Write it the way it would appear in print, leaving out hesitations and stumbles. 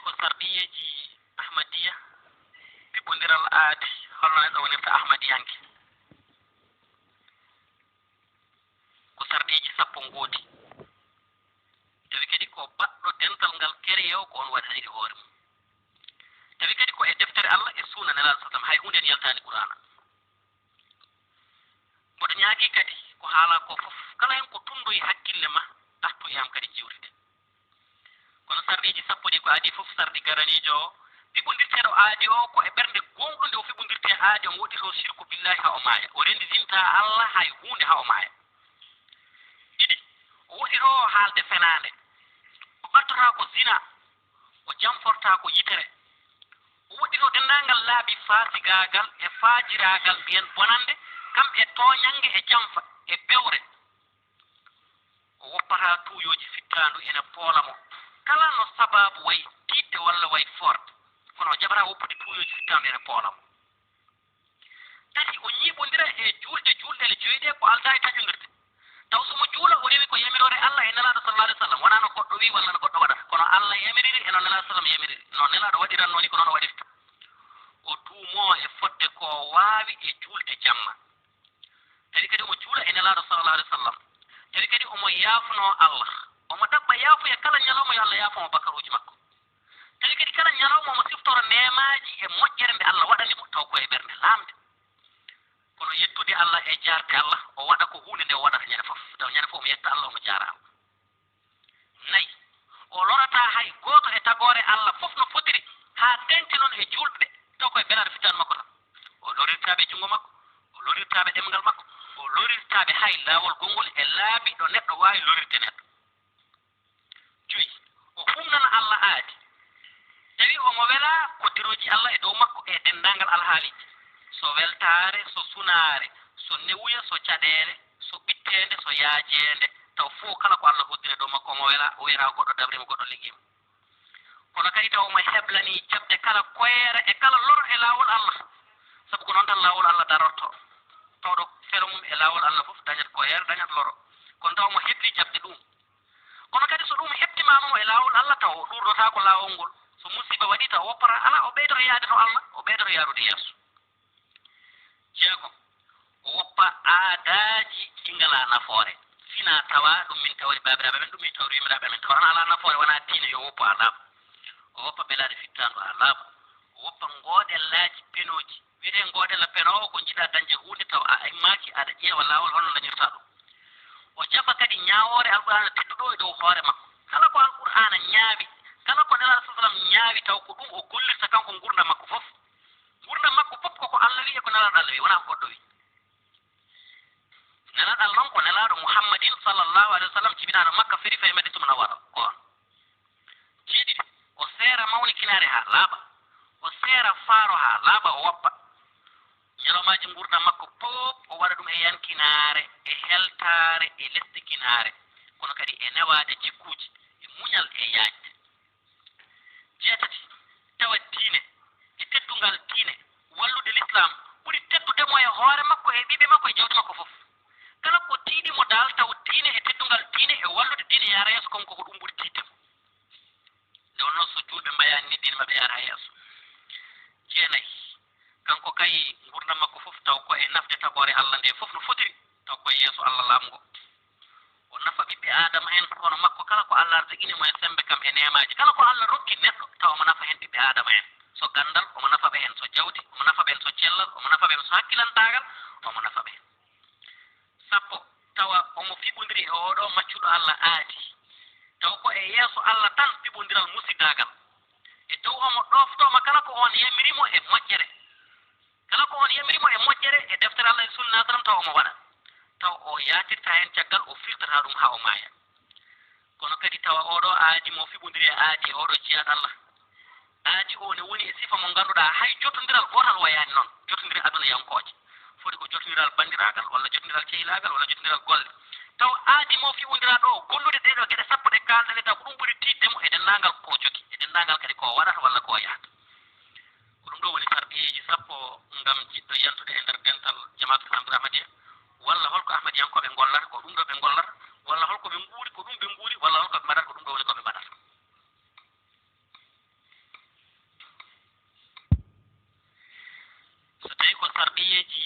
ko sardiyeji ahmadiya piɓɓodiral aadi holno neɗɗo wonirta ahmadiyanke ko sarɗiji sappo ngoodi tawi kadi ko baɗɗo dental ngal kereyo ko on waɗaniri hoore mum tawi kadi ko e deftere Allah e suuna nelaɗo sallam hay hunde en yaltani qur'ana mboɗo ñaagi kadi ko haala ko fof kala hen ko tundoyi hakkille ma artu yam kadi jiwride kono sarɗiji sappo ɗi ko aadi fof sarɗi garanijo o fiɓodirteɗo aadi o ko e ɓernde gonɗo nde o fiɓodirte aadi o woɗɗito sirku billahi ha o maaya o renditinta Allah hay hunde ha o maaya ɗiɗi o woɗɗito haalde fenande o ɓattata ko zina o jamforta ko yitere o woɗɗito dendagal laaɓi faasigagal e faajiragal mbiyen bonande kamɓe toñange e jamfa e bewre o woppata tuuyoji fittandu ene poolamo kala no sababu way tiidde walla way forde kono o jaɓata woppude tuuyoji fittandu ene poolamo tati o ñiiɓodira e julɗele joyiɗe ko alda e taƴodirde taw somo juula o rewi ko yamirore Allah e nelaɗo sallallahu alih w sallam wona no goɗɗo wi walla no goɗɗo waɗata kono Allah yamiriri e no nelaɗo sallam yamiriri no nelaɗo waɗiranno ni ko noon o waɗirta o tuumo e fodde ko waawi e julde jamma tawi kadi omo juula e nelaɗo sallallahu alih w sallam tawi kadi omo yaafuno Allah omo dabɓa yaafuya kala ñalawma yo Allah yaafomo bakaruji makko tawi kadi kala ñalawma omo siftoro nemaji e moƴƴere nde Allah waɗanimo taw koye ɓernde lamde kono yettude Allah e jarde Allah o waɗa ko hunde nde o waɗata ñande fof taw ñande fof omo yetta Allah omo jarama nayi o lorata hay goto e tagore Allah fof no fotiri ha tengti noon e julɓe taw koye belade fittanu makko tan o lorirtaɓe jungo makko o lorirtaɓe ɗemgal makko o lorirtaɓe hay laawol gongol e laabi ɗo neɗɗo wawi lorirde neɗɗo joyi o humnana Allah aadi tawi omo wela koddiroji Allah e dow makko e dendagal alhaaliji so weltare so sunare so newuya so caɗele so ɓittede so yaajede taw fof kala ko Allah hoddire dow makko omo wela o wiyata goɗɗo dabrima goɗɗo ligguima kono kadi taw omo heblani jaɓde kala koyere e kala loro e laawol Allah sabu ko noon tan laawol Allah darorto tawɗo felo mum e laawol Allah fof dañat koyere dañat loro kono taw omo hebli jaɓde ɗum kono kadi so ɗum hebtimama e laawol Allah taw o ɗurdota ko laawol ngol so musiba waɗi taw woppata ala o ɓeydoto yaade to Allah o ɓeydoto yaarude yeeso jeegom o woppa aadaji ɗi ngala nafoore fina tawa ɗum min tawri babiraɓe men ɗum min tawri yimiraɓe men tawana ala nafoore wona diine yo woppa alaaba o woppa belade fittandu alaaba o woppa gooɗellaji penoji wiyete gooɗella penowo ko jiɗa dañde hunde taw a immaki aɗa ƴeewa laawol holno dañirta ɗum o jaɓa kadi ñaawore alqur'ana tedduɗo e dow hoore makko kala ko alqur'ana ñaawi kala ko nelaɗo sa sallam ñaawi taw ko ɗum o gollirta kanko gurdam makko fof koko Allah wi e ko nelaɗo Allah wi wona ko goɗɗo wi nelaɗo Allah noon ko nelaɗo Muhammadin sallallahu alaihi wa sallam jibinaɗo Makka feri faye Madina Munawwara ko on jeeɗiɗi o seera mawnikinare ha laaɓa o seera faaro ha laaɓa o woppa ñalomaji gurdam makko fof o waɗa ɗum e yankinare e heltare e lestikinare kono kadi e newade jikkuji e muñal e yaajde jeetati tawa diine e teddungal diine wallude l'islam ɓuri teddudemo e hoore makko e ɓiɓe makko e jawdi makko fof kala ko tiiɗimo dal taw diine e teddungal diine e wallude diine yaara yeeso konko ko ɗum ɓuri tiiddemo nde wonnoon so julɓe mbayani ni diine maɓe yaara yeeso jeenayi kanko kay gurdam makko fof taw ko e nafde tagore Allah nde fof no fotiri taw koye yeeso Allah laamgo o nafa ɓiɓɓe adama en kono makko kala ko Allah ardiginimo e sembe kam e nemaji kala ko Allah rokki neɗɗo taw omo nafa hen ɓiɓɓe adama en so gandal omo nafa ɓe hen so jawdi omo nafa ɓen so cellal omo nafa ɓen so hakkilantagal omo nafa ɓen sappo tawa omo fiɓodiri e oɗo maccuɗo Allah aadi taw ko e yeeso Allah tan fiɓodiral musidagal e dow omo ɗoftoma kala ko on yamirimo e moƴƴere kala ko on yamirimo e moƴƴere e deftere Allah e sunna tan taw omo waɗa taw o yatirta hen caggal o firtata ɗum ha o maaya kono kadi tawa oɗo aadi mo fiɓodiri e aadi e oɗo jiyaɗo Allah aadi o ne woni e sifa mo ganduɗa hay jotodiral gotal wayani noon jotodiri aduna yankoje foti ko jotodiral bandiragal walla jotodiral cehilagal walla jotodiral golle taw aadi mo fiɓodira ɗo gollude ɗeɗo gueɗe sappo ɗe kalɗene taw ko ɗum ɓuri tiddemo e dendagal ko jogi e dendagal kadi ko waɗata walla ko yahata ko ɗum ɗo woni tarbiyeji sappo ngam jiɗɗo yantude e nder dental jamaatu islamdou ahmadiya walla holko ahmadiyankoɓe gollata ko ɗum ɗo ɓe gollata walla holko ɓe guuri ko ɗum ɓe guuri walla holko ɓe mbaɗata ko ɗum ɗo woni koɓe mbaɗata sarɗiyeji